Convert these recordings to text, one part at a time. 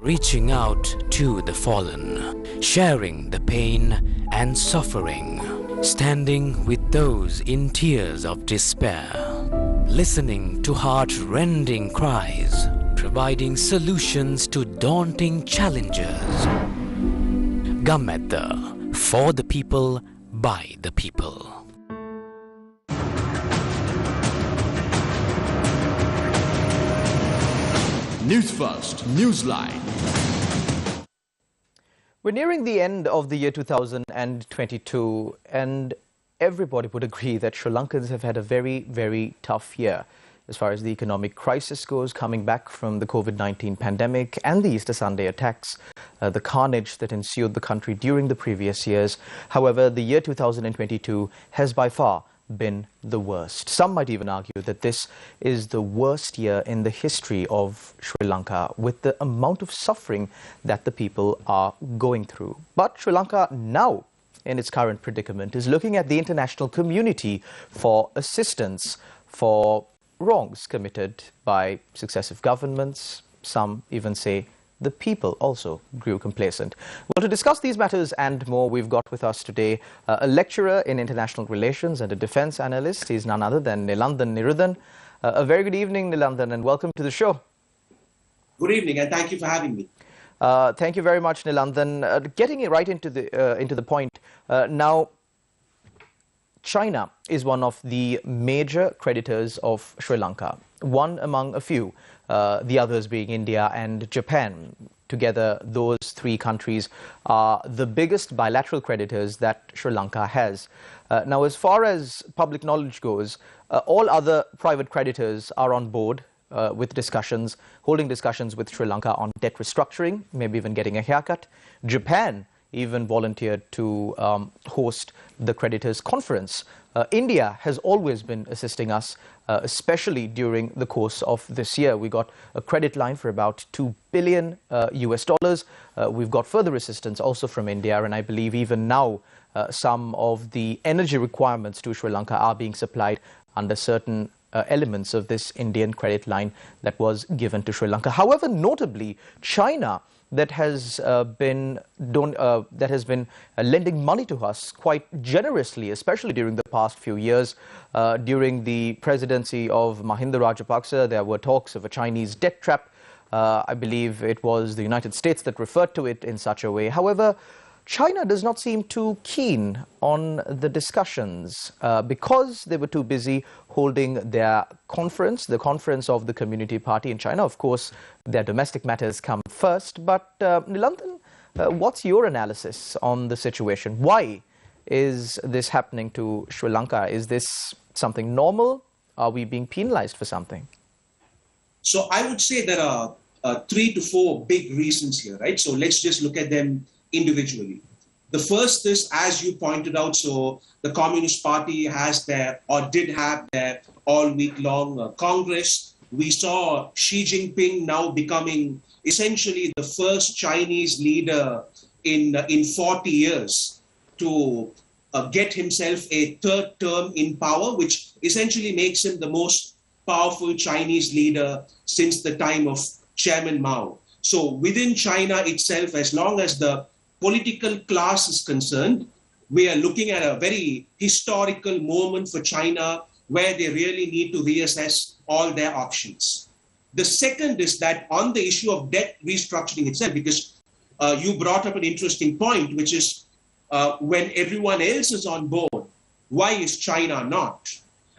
reaching out to the fallen, sharing the pain and suffering, standing with those in tears of despair, listening to heart-rending cries, providing solutions to daunting challenges. Gametta, for the people, by the people. Newsfirst, Newsline. We're nearing the end of the year 2022, and everybody would agree that Sri Lankans have had a very, very tough year as far as the economic crisis goes, coming back from the COVID-19 pandemic and the Easter Sunday attacks, the carnage that ensued the country during the previous years. However, the year 2022 has by far been the worst. Some might even argue that this is the worst year in the history of Sri Lanka, with the amount of suffering that the people are going through. But Sri Lanka now, in its current predicament, is looking at the international community for assistance for wrongs committed by successive governments. Some even say the people also grew complacent. Well, to discuss these matters and more, we've got with us today a lecturer in international relations and a defense analyst. He's none other than Nilanthan Niruthan. A very good evening, Nilanthan, and welcome to the show. Good evening, and thank you for having me. Thank you very much, Nilanthan. Getting it right into the point, now, China is one of the major creditors of Sri Lanka, one among a few, the others being India and Japan. Together, those three countries are the biggest bilateral creditors that Sri Lanka has. Now, as far as public knowledge goes, all other private creditors are on board with discussions, holding discussions with Sri Lanka on debt restructuring, maybe even getting a haircut. Japan even volunteered to host the creditors conference. India has always been assisting us, especially during the course of this year. We got a credit line for about $2 billion US dollars. We've got further assistance also from India, and I believe even now some of the energy requirements to Sri Lanka are being supplied under certain elements of this Indian credit line that was given to Sri Lanka. However, notably, China, that has been lending money to us quite generously, especially during the past few years. During the presidency of Mahinda Rajapaksa, there were talks of a Chinese debt trap. I believe it was the United States that referred to it in such a way. However, China does not seem too keen on the discussions because they were too busy holding their conference, the conference of the Community Party in China. Of course, their domestic matters come first. But Nilanthan, what's your analysis on the situation? Why is this happening to Sri Lanka? Is this something normal? Are we being penalized for something? So I would say there are 3 to 4 big reasons here, right? So let's just look at them individually. The first is, as you pointed out, so the Communist Party has their, or did have their all-week-long Congress. We saw Xi Jinping now becoming essentially the first Chinese leader in 40 years to get himself a third term in power, which essentially makes him the most powerful Chinese leader since the time of Chairman Mao. So within China itself, as long as the political class is concerned, we are looking at a very historical moment for China where they really need to reassess all their options. The second is that on the issue of debt restructuring itself, because you brought up an interesting point, which is when everyone else is on board, why is China not?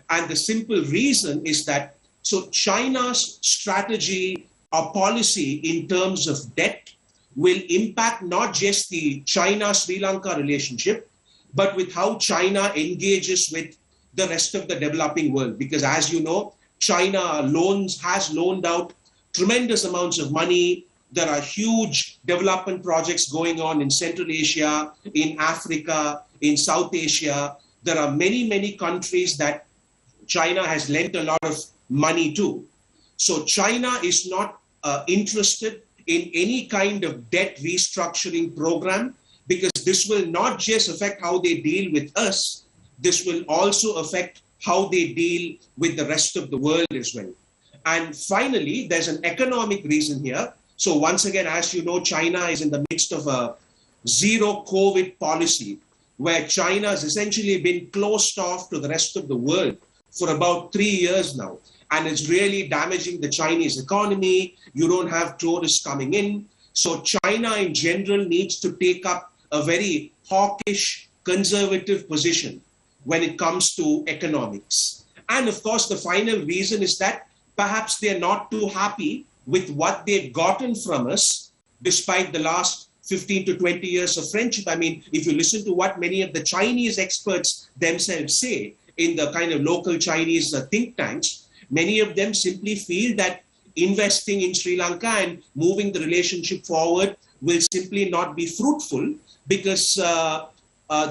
And the simple reason is that, so China's strategy or policy in terms of debt will impact not just the China-Sri Lanka relationship, but with how China engages with the rest of the developing world. Because as you know, China has loaned out tremendous amounts of money. There are huge development projects going on in Central Asia, in Africa, in South Asia. There are many, many countries that China has lent a lot of money to. So China is not interested in any kind of debt restructuring program, because this will not just affect how they deal with us, this will also affect how they deal with the rest of the world as well. And finally, there's an economic reason here. So once again, as you know, China is in the midst of a zero COVID policy where China has essentially been closed off to the rest of the world for about 3 years now. And it's really damaging the Chinese economy. You don't have tourists coming in. So China in general needs to take up a very hawkish, conservative position when it comes to economics. And of course, the final reason is that perhaps they're not too happy with what they've gotten from us, despite the last 15 to 20 years of friendship. I mean, if you listen to what many of the Chinese experts themselves say in the kind of local Chinese think tanks, many of them simply feel that investing in Sri Lanka and moving the relationship forward will simply not be fruitful because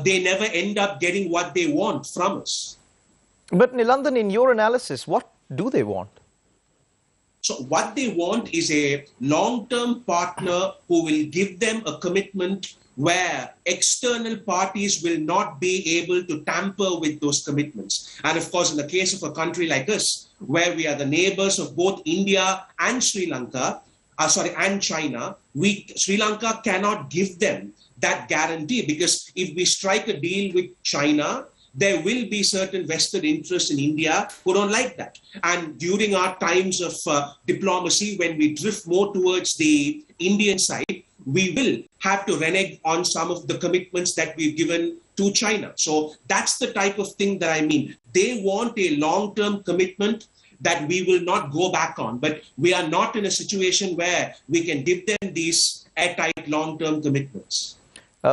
they never end up getting what they want from us. But Nilanthan, in your analysis, what do they want? So what they want is a long-term partner who will give them a commitment where external parties will not be able to tamper with those commitments. And of course, in the case of a country like us, where we are the neighbors of both India and Sri Lanka, and China, Sri Lanka cannot give them that guarantee, because if we strike a deal with China, there will be certain vested interests in India who don't like that. And during our times of diplomacy, when we drift more towards the Indian side, we will have to renege on some of the commitments that we've given to China. So that's the type of thing that I mean. They want a long-term commitment that we will not go back on. But we are not in a situation where we can give them these airtight long-term commitments.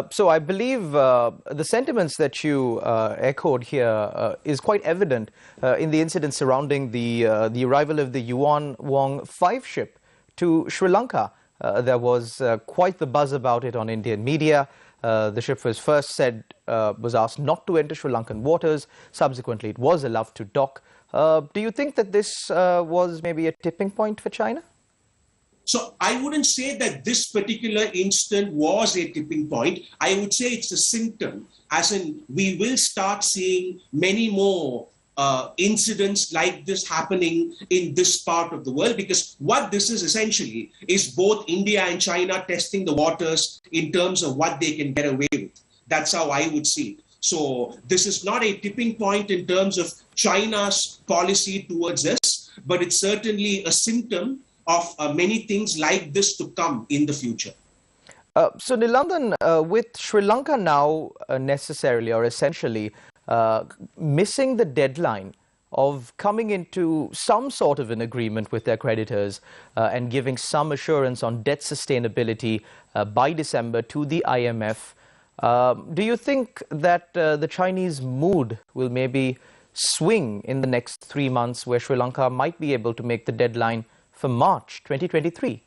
So I believe the sentiments that you echoed here is quite evident in the incident surrounding the arrival of the Yuan Wong 5 ship to Sri Lanka. There was quite the buzz about it on Indian media. The ship was first was asked not to enter Sri Lankan waters. Subsequently, it was allowed to dock. Do you think that this was maybe a tipping point for China? So I wouldn't say that this particular incident was a tipping point. I would say it's a symptom, as in we will start seeing many more incidents like this happening in this part of the world, because what this is essentially is both India and China testing the waters in terms of what they can get away with. That's how I would see it. So this is not a tipping point in terms of China's policy towards us, but it's certainly a symptom of many things like this to come in the future. So Nilanthan, with Sri Lanka now necessarily or essentially missing the deadline of coming into some sort of an agreement with their creditors and giving some assurance on debt sustainability by December to the IMF, do you think that the Chinese mood will maybe swing in the next 3 months, where Sri Lanka might be able to make the deadline for March 2023?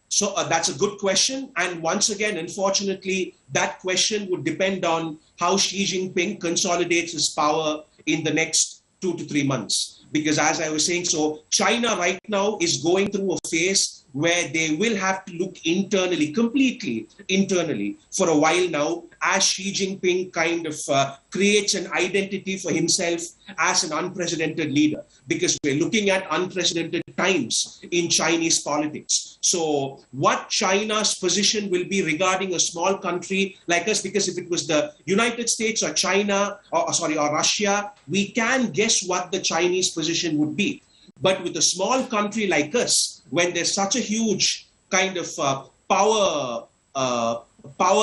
So that's a good question. And once again, unfortunately, that question would depend on how Xi Jinping consolidates his power in the next 2 to 3 months. Because as I was saying, so China right now is going through a phase where they will have to look internally, completely internally for a while now, as Xi Jinping kind of creates an identity for himself as an unprecedented leader, because we're looking at unprecedented times in Chinese politics. So what China's position will be regarding a small country like us, because if it was the United States or China, or Russia, we can guess what the Chinese position would be. But with a small country like us, when there's such a huge kind of power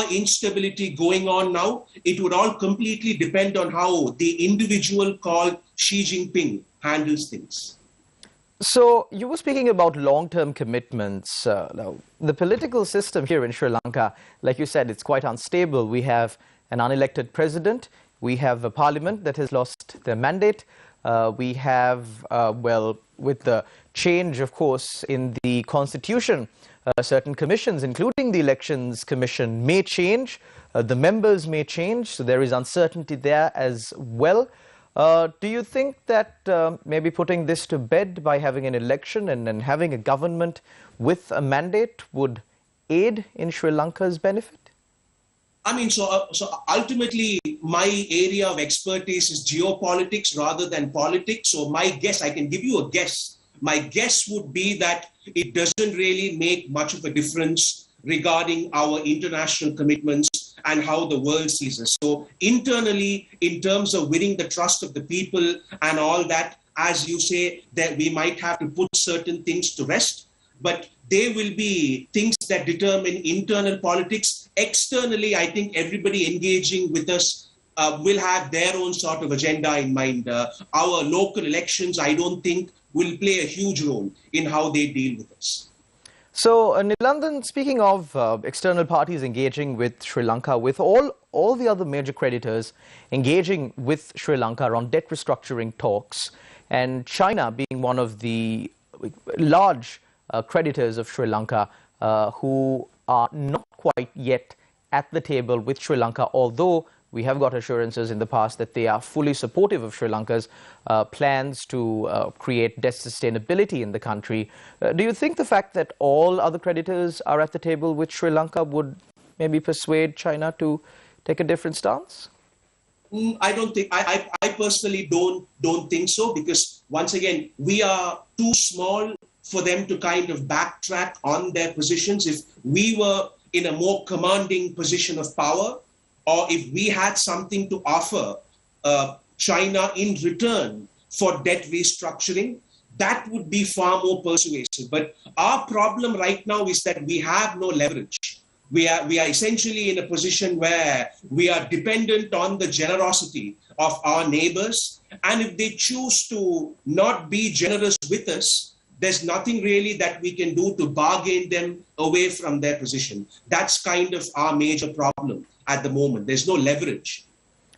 instability going on now, it would all completely depend on how the individual called Xi Jinping handles things. So you were speaking about long-term commitments. Now, the political system here in Sri Lanka, like you said, it's quite unstable. We have an unelected president. We have a parliament that has lost their mandate. We have, with the change, of course, in the constitution, certain commissions, including the Elections Commission, may change. The members may change. So there is uncertainty there as well. Do you think that maybe putting this to bed by having an election and having a government with a mandate would aid in Sri Lanka's benefit? I mean, so ultimately, my area of expertise is geopolitics rather than politics. So my guess, I can give you a guess, my guess would be that it doesn't really make much of a difference regarding our international commitments and how the world sees us. So internally, in terms of winning the trust of the people and all that, as you say, that we might have to put certain things to rest, but they will be things that determine internal politics. Externally, I think everybody engaging with us will have their own sort of agenda in mind. Our local elections, I don't think, will play a huge role in how they deal with us. So, Nilanthan, speaking of external parties engaging with Sri Lanka, with all the other major creditors engaging with Sri Lanka around debt restructuring talks, and China being one of the large creditors of Sri Lanka who are not quite yet at the table with Sri Lanka, although we have got assurances in the past that they are fully supportive of Sri Lanka's plans to create debt sustainability in the country. Do you think the fact that all other creditors are at the table with Sri Lanka would maybe persuade China to take a different stance? I don't think, I personally don't think so, because once again, we are too small for them to kind of backtrack on their positions. If we were in a more commanding position of power, or if we had something to offer China in return for debt restructuring, that would be far more persuasive. But our problem right now is that we have no leverage. We are essentially in a position where we are dependent on the generosity of our neighbors. And if they choose to not be generous with us, there's nothing really that we can do to bargain them away from their position. That's kind of our major problem at the moment. There's no leverage.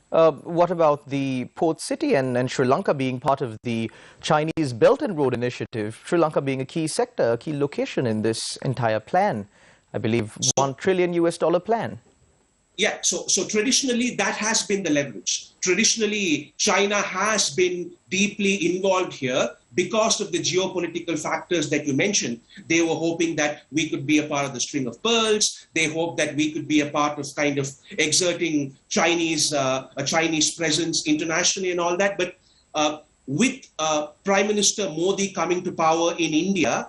What about the port city and Sri Lanka being part of the Chinese Belt and Road Initiative, Sri Lanka being a key sector, a key location in this entire plan? I believe $1 trillion plan. Yeah, so traditionally that has been the leverage. Traditionally, China has been deeply involved here because of the geopolitical factors that you mentioned. They were hoping that we could be a part of the string of pearls. They hoped that we could be a part of kind of exerting a Chinese presence internationally and all that. But with Prime Minister Modi coming to power in India,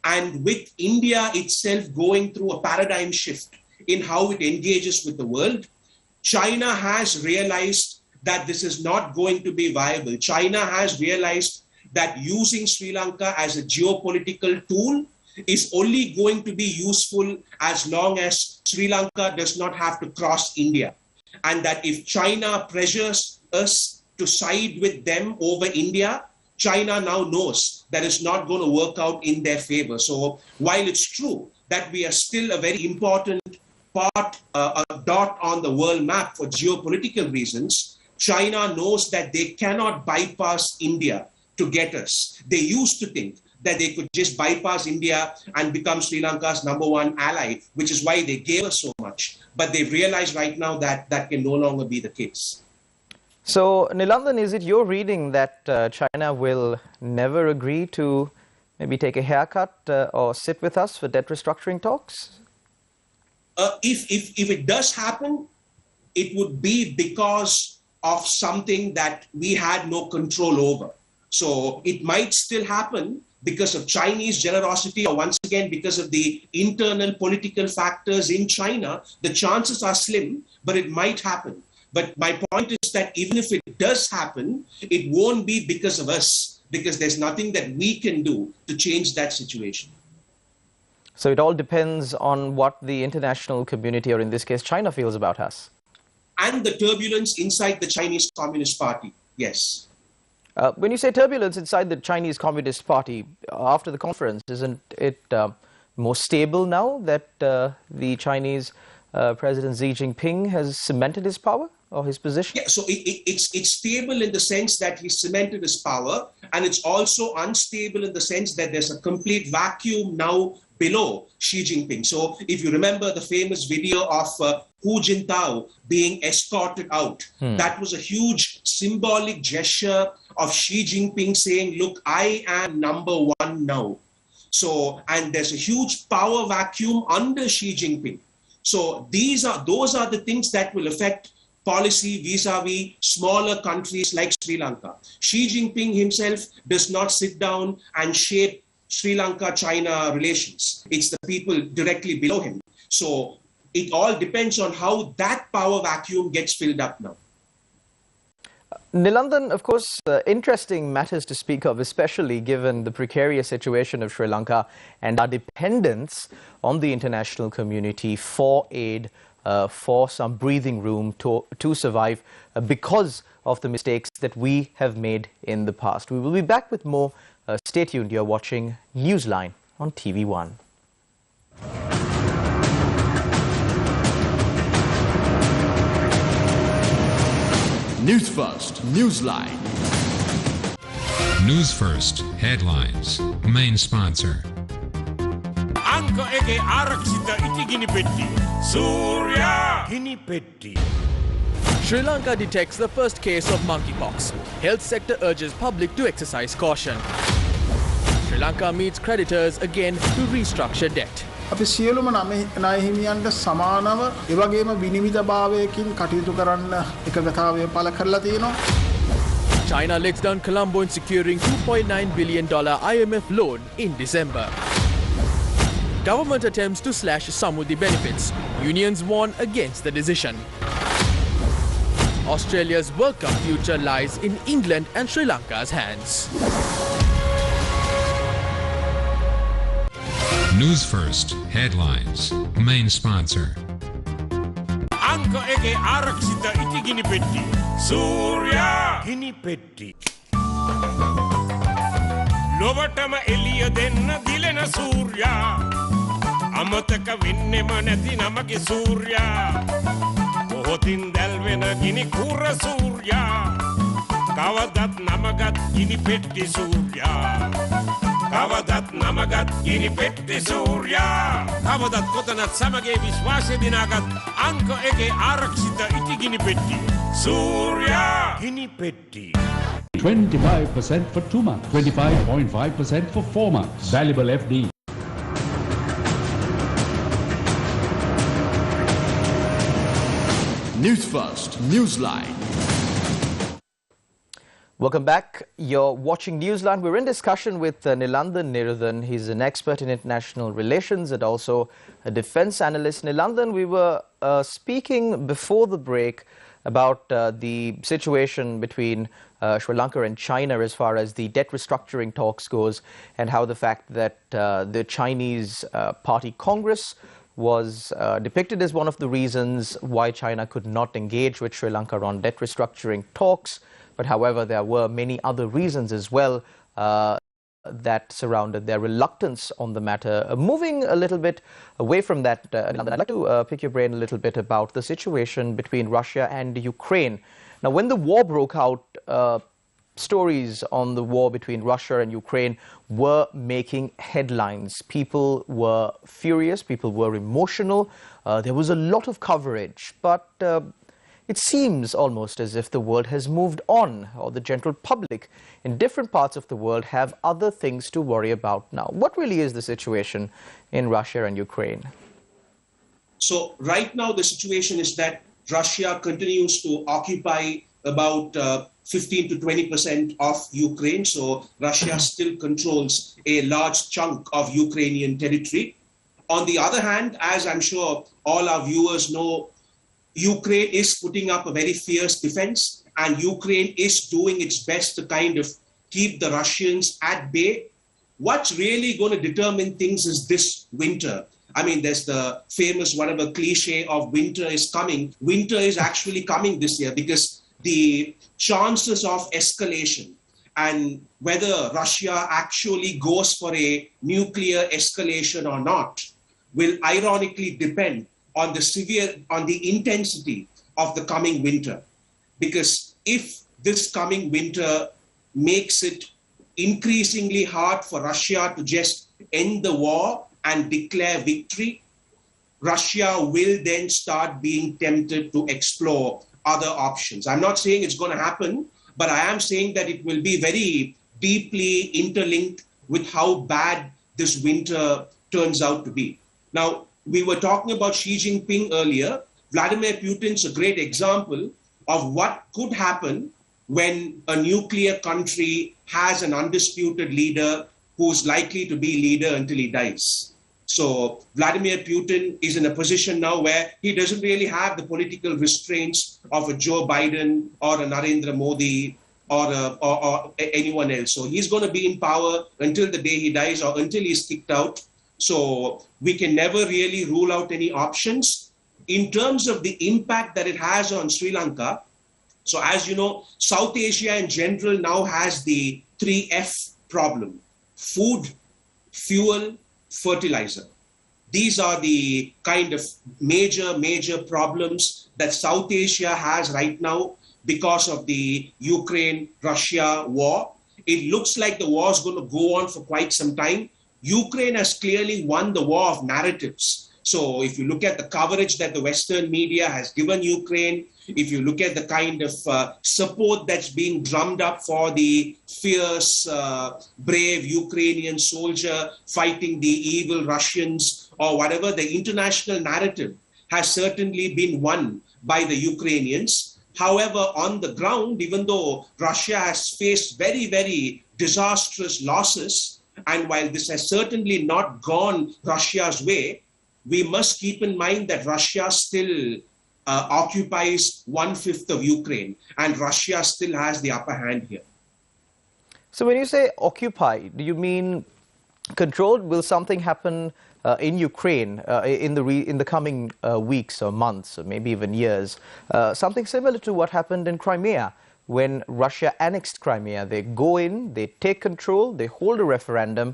and with India itself going through a paradigm shift in how it engages with the world, China has realized that this is not going to be viable. China has realized that using Sri Lanka as a geopolitical tool is only going to be useful as long as Sri Lanka does not have to cross India. And that if China pressures us to side with them over India, China now knows that it's not going to work out in their favor. So while it's true that we are still a very important part, a dot on the world map for geopolitical reasons, China knows that they cannot bypass India to get us. They used to think that they could just bypass India and become Sri Lanka's #1 ally, which is why they gave us so much. But they've realized right now that that can no longer be the case. So, Nilanthan, is it your reading that China will never agree to maybe take a haircut or sit with us for debt restructuring talks? If it does happen, it would be because of something that we had no control over. So it might still happen because of Chinese generosity, or once again because of the internal political factors in China. The chances are slim, but it might happen. But my point is that even if it does happen, it won't be because of us, because there's nothing that we can do to change that situation. So it all depends on what the international community, or in this case, China, feels about us. And the turbulence inside the Chinese Communist Party, yes. When you say turbulence inside the Chinese Communist Party, after the conference, isn't it more stable now that the Chinese President Xi Jinping has cemented his power or his position? Yeah, so it's stable in the sense that he cemented his power, and it's also unstable in the sense that there's a complete vacuum now below Xi Jinping. So if you remember the famous video of Hu Jintao being escorted out, that was a huge symbolic gesture of Xi Jinping saying, look, I am #1 now. So, and there's a huge power vacuum under Xi Jinping. So those are the things that will affect policy vis-a-vis smaller countries like Sri Lanka. Xi Jinping himself does not sit down and shape Sri Lanka-China relations. It's the people directly below him. So it all depends on how that power vacuum gets filled up now. Nilanthan, of course, interesting matters to speak of, especially given the precarious situation of Sri Lanka and our dependence on the international community for aid, for some breathing room to survive because of the mistakes that we have made in the past. We will be back with more. Stay tuned. You're watching Newsline on TV1. Newsfirst, Newsline. Newsfirst headlines. Main sponsor. Anko ege araksita itigini petti. Surya gini petti. Sri Lanka detects the first case of monkeypox. Health sector urges public to exercise caution. Sri Lanka meets creditors again to restructure debt. අපි සියලුම ණය හිමියන්ට සමානව ඒ වගේම විනිවිදභාවයකින් කටයුතු කරන්න එකගතාවය පළ කරලා තියෙනවා. China legs down Colombo in securing $2.9 billion IMF loan in December. Government attempts to slash Samudi benefits. Unions warn against the decision. Australia's World Cup future lies in England and Sri Lanka's hands. Newsfirst headlines. Main sponsor. Anko ege araksita itigini petti. Surya gini petti. Lovatama eliya denna dilena Surya. Amataka wennema nathi namage Surya. Bohotin dalvena gini kura Surya. Kavadat namagat gini petti Surya. Kavadat namagat gini petti Surya. Kavadat kotanat samage vishwase dinagat. Anko ege araksita iti gini petti. Surya gini petti. 25% for 2 months, 25.5% for 4 months. Valuable FD. Newsfirst, Newsline. Welcome back. You're watching Newsline. We're in discussion with Nilanthan Niruthan. He's an expert in international relations and also a defense analyst. Nilanthan, we were speaking before the break about the situation between Sri Lanka and China as far as the debt restructuring talks goes, and how the fact that the Chinese Party Congress was depicted as one of the reasons why China could not engage with Sri Lanka on debt restructuring talks. But however, there were many other reasons as well that surrounded their reluctance on the matter. Moving a little bit away from that, I'd like to pick your brain a little bit about the situation between Russia and Ukraine. Now, when the war broke out, stories on the war between Russia and Ukraine were making headlines. People were furious, people were emotional. There was a lot of coverage, but it seems almost as if the world has moved on, or the general public in different parts of the world have other things to worry about now. What really is the situation in Russia and Ukraine? So right now the situation is that Russia continues to occupy about 15 to 20% of Ukraine. So Russia still controls a large chunk of Ukrainian territory. On the other hand, as I'm sure all our viewers know, Ukraine is putting up a very fierce defense, and Ukraine is doing its best to kind of keep the Russians at bay. What's really going to determine things is this winter. I mean, there's the famous whatever cliche of winter is coming. Winter is actually coming this year because the chances of escalation and whether Russia actually goes for a nuclear escalation or not will ironically depend on the intensity of the coming winter. Because if this coming winter makes it increasingly hard for Russia to just end the war and declare victory, Russia will then start being tempted to explore other options. I'm not saying it's going to happen, but I am saying that it will be very deeply interlinked with how bad this winter turns out to be. Now, we were talking about Xi Jinping earlier. Vladimir Putin's a great example of what could happen when a nuclear country has an undisputed leader who's likely to be leader until he dies. So Vladimir Putin is in a position now where he doesn't really have the political restraints of a Joe Biden or a Narendra Modi or anyone else. So he's going to be in power until the day he dies or until he's kicked out. So we can never really rule out any options. In terms of the impact that it has on Sri Lanka, so as you know, South Asia in general now has the 3F problem: food, fuel, fertilizer. These are the kind of major problems that South Asia has right now because of the Ukraine-Russia war. It looks like the war is going to go on for quite some time. Ukraine has clearly won the war of narratives. So if you look at the coverage that the Western media has given Ukraine, if you look at the kind of support that's being drummed up for the fierce, brave Ukrainian soldier fighting the evil Russians or whatever, the international narrative has certainly been won by the Ukrainians. However, on the ground, even though Russia has faced very disastrous losses, and while this has certainly not gone Russia's way, we must keep in mind that Russia still occupies 1/5 of Ukraine, and Russia still has the upper hand here. So when you say occupy, do you mean controlled? Will something happen in Ukraine in the coming weeks or months or maybe even years? Something similar to what happened in Crimea when Russia annexed Crimea. They go in, they take control, they hold a referendum,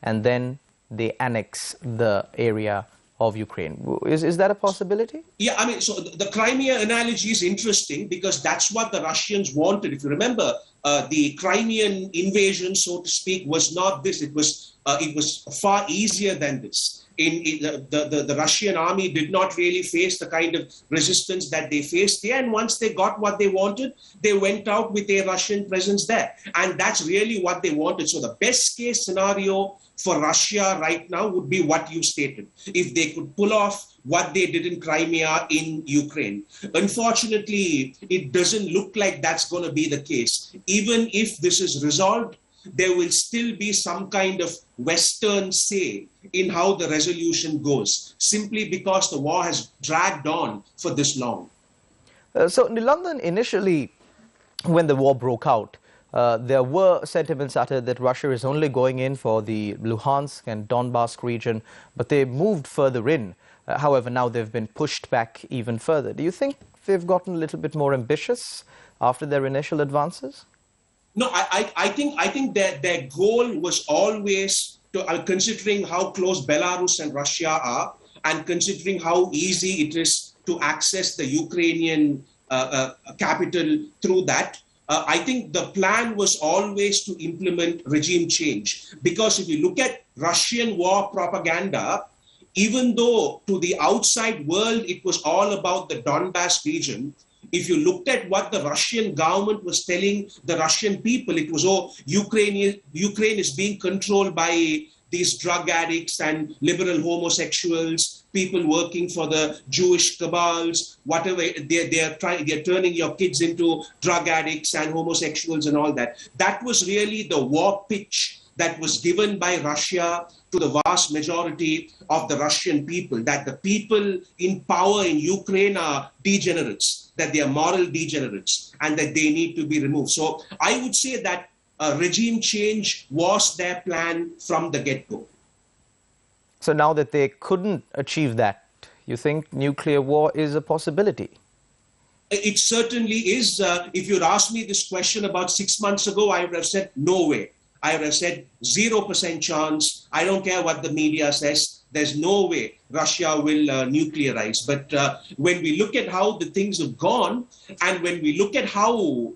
and then they annex the area of Ukraine. Is that a possibility? Yeah, I mean, so the Crimea analogy is interesting because that's what the Russians wanted. If you remember, the Crimean invasion, so to speak, was not this. It was far easier than this. The Russian army did not really face the kind of resistance that they faced here. And once they got what they wanted, they went out with a Russian presence there. And that's really what they wanted. So the best case scenario for Russia right now would be what you stated. If they could pull off what they did in Crimea in Ukraine. Unfortunately, it doesn't look like that's going to be the case. Even if this is resolved, there will still be some kind of Western say in how the resolution goes, simply because the war has dragged on for this long. So, Nilanthan, initially, when the war broke out, there were sentiments uttered that Russia is only going in for the Luhansk and Donbass region, but they moved further in. However, now they've been pushed back even further. Do you think they've gotten a little bit more ambitious after their initial advances? No, I think that their goal was always to, considering how close Belarus and Russia are, and considering how easy it is to access the Ukrainian capital through that. I think the plan was always to implement regime change. Because if you look at Russian war propaganda, even though to the outside world it was all about the Donbass region, if you looked at what the Russian government was telling the Russian people, it was, oh, Ukraine is being controlled by these drug addicts and liberal homosexuals, people working for the Jewish cabals, whatever, they're turning your kids into drug addicts and homosexuals and all that. That was really the war pitch that was given by Russia to the vast majority of the Russian people, that the people in power in Ukraine are degenerates, that they are moral degenerates, and that they need to be removed. So I would say that regime change was their plan from the get-go. So now that they couldn't achieve that, you think nuclear war is a possibility? It certainly is. If you'd asked me this question about 6 months ago, I would have said no way. I would have said 0% chance. I don't care what the media says. There's no way Russia will nuclearize. But when we look at how the things have gone, and when we look at how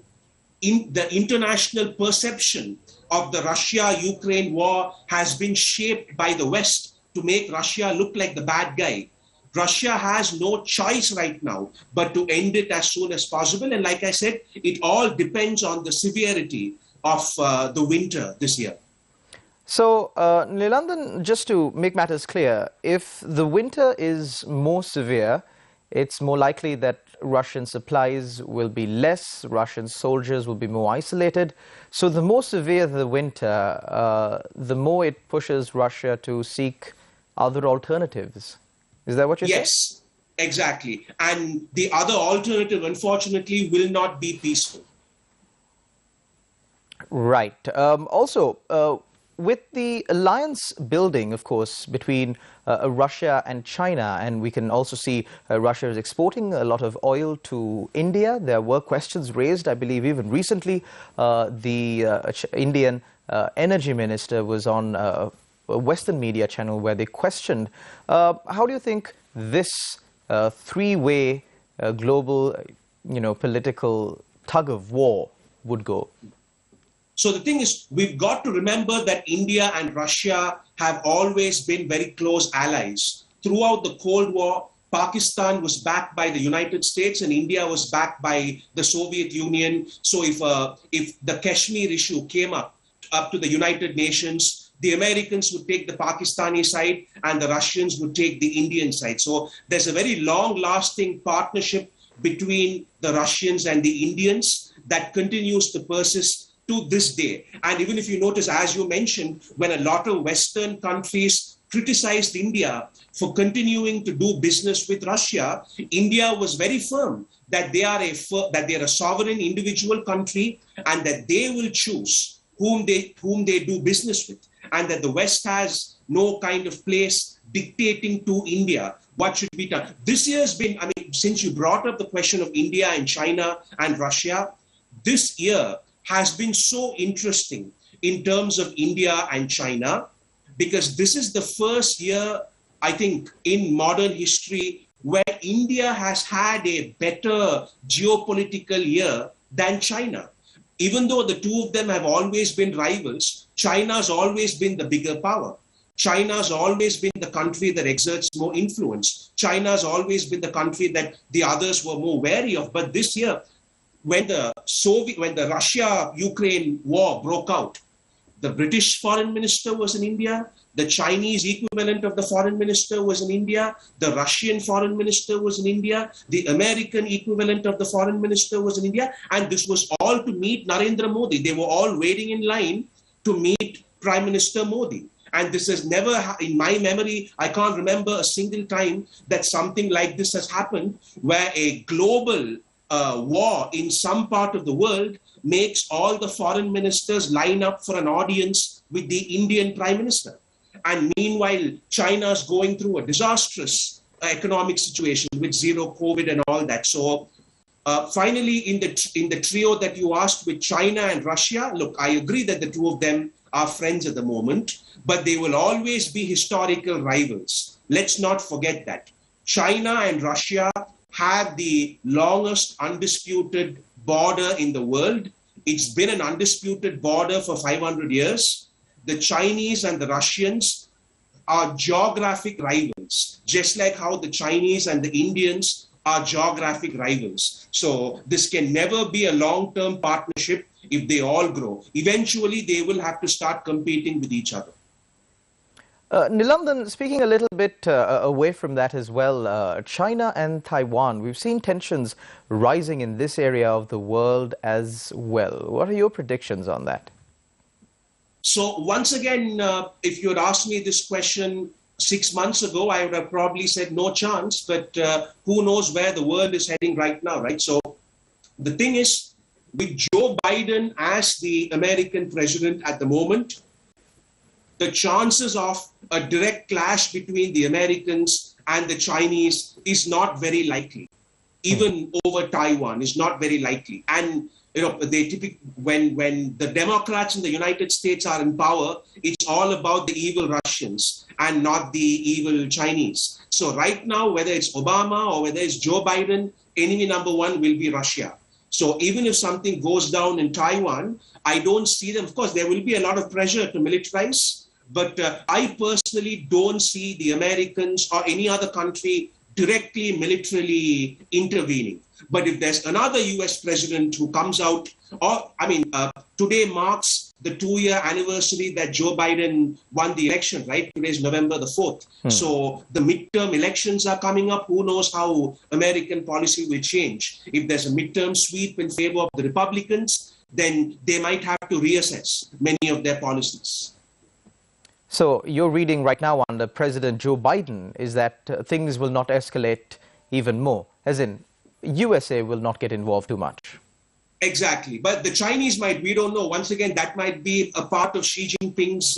the international perception of the Russia-Ukraine war has been shaped by the West to make Russia look like the bad guy, Russia has no choice right now but to end it as soon as possible. And like I said, it all depends on the severity of the winter this year. So, Nilanthan, just to make matters clear, if the winter is more severe it's more likely that Russian supplies will be less, Russian soldiers will be more isolated. So the more severe the winter, the more it pushes Russia to seek other alternatives. Is that what you're saying? Yes, exactly. And the other alternative, unfortunately, will not be peaceful. Right. Also, with the alliance building, of course, between Russia and China, and we can also see Russia is exporting a lot of oil to India. There were questions raised, I believe, even recently. The Indian energy minister was on a Western media channel where they questioned, how do you think this three-way global, political tug of war would go? So the thing is, we've got to remember that India and Russia have always been very close allies. Throughout the Cold War, Pakistan was backed by the United States and India was backed by the Soviet Union. So if the Kashmir issue came up to the United Nations, the Americans would take the Pakistani side and the Russians would take the Indian side. So there's a very long-lasting partnership between the Russians and the Indians that continues to persist to this day. And even if you notice, as you mentioned, when a lot of Western countries criticized India for continuing to do business with Russia, India was very firm that they are a sovereign individual country and that they will choose whom they do business with, and that the West has no kind of place dictating to India what should be done. This year has been, since you brought up the question of India and China and Russia, this year has been so interesting in terms of India and China, because this is the first year, I think, in modern history where India has had a better geopolitical year than China. Even though the two of them have always been rivals, China's always been the bigger power. China's always been the country that exerts more influence. China's always been the country that the others were more wary of. But this year, when the Russia-Ukraine war broke out, the British foreign minister was in India, the Chinese equivalent of the foreign minister was in India, the Russian foreign minister was in India, the American equivalent of the foreign minister was in India, and this was all to meet Narendra Modi. They were all waiting in line to meet Prime Minister Modi. And this has never, in my memory, I can't remember a single time that something like this has happened, where a global war in some part of the world makes all the foreign ministers line up for an audience with the Indian Prime Minister. And meanwhile, China's going through a disastrous economic situation with zero COVID and all that. So finally, in the trio that you asked with China and Russia, look, I agree that the two of them are friends at the moment, but they will always be historical rivals. Let's not forget that. China and Russia have the longest undisputed border in the world. It's been an undisputed border for 500 years. The Chinese and the Russians are geographic rivals, just like how the Chinese and the Indians are geographic rivals. So this can never be a long-term partnership if they all grow. Eventually, they will have to start competing with each other. Nilanthan, speaking a little bit away from that as well, China and Taiwan, we've seen tensions rising in this area of the world as well. What are your predictions on that? So once again, if you had asked me this question 6 months ago, I would have probably said no chance, but who knows where the world is heading right now, right? So the thing is, with Joe Biden as the American president at the moment, the chances of a direct clash between the Americans and the Chinese is not very likely. Even over Taiwan is not very likely. And they typically, when the Democrats in the United States are in power, it's all about the evil Russians and not the evil Chinese. So right now, whether it's Obama or whether it's Joe Biden, enemy number one will be Russia. So even if something goes down in Taiwan, I don't see them. Of course, there will be a lot of pressure to militarize, but I personally don't see the Americans or any other country directly militarily intervening. But if there's another US president who comes out, today marks the 2-year anniversary that Joe Biden won the election, right? Today's November the 4th. So the midterm elections are coming up. Who knows how American policy will change? If there's a midterm sweep in favor of the Republicans, then they might have to reassess many of their policies. So your reading right now under President Joe Biden is that things will not escalate even more, as in USA will not get involved too much. Exactly. But the Chinese might, we don't know. Once again, that might be a part of Xi Jinping's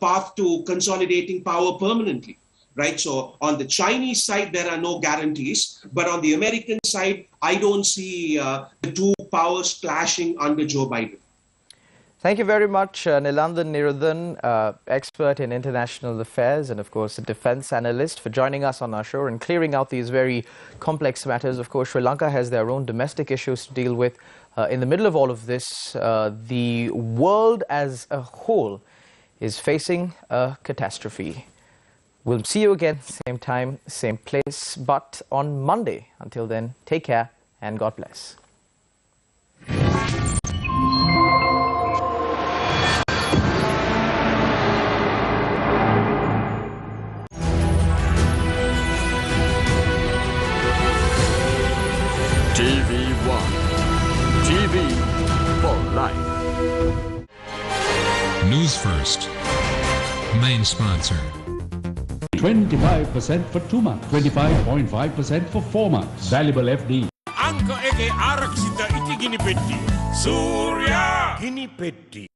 path to consolidating power permanently, right? So on the Chinese side, there are no guarantees. But on the American side, I don't see the two powers clashing under Joe Biden. Thank you very much, Nilanthan Niruthan, expert in international affairs and, of course, a defense analyst, for joining us on our show and clearing out these very complex matters. Of course, Sri Lanka has their own domestic issues to deal with. In the middle of all of this, the world as a whole is facing a catastrophe. We'll see you again, same time, same place, but on Monday. Until then, take care and God bless. TV1. TV for life. Newsfirst. Main sponsor. 25% for 2 months, 25.5% for 4 months. Valuable FD. Anka eke araksita itigini petti. Surya gini petti.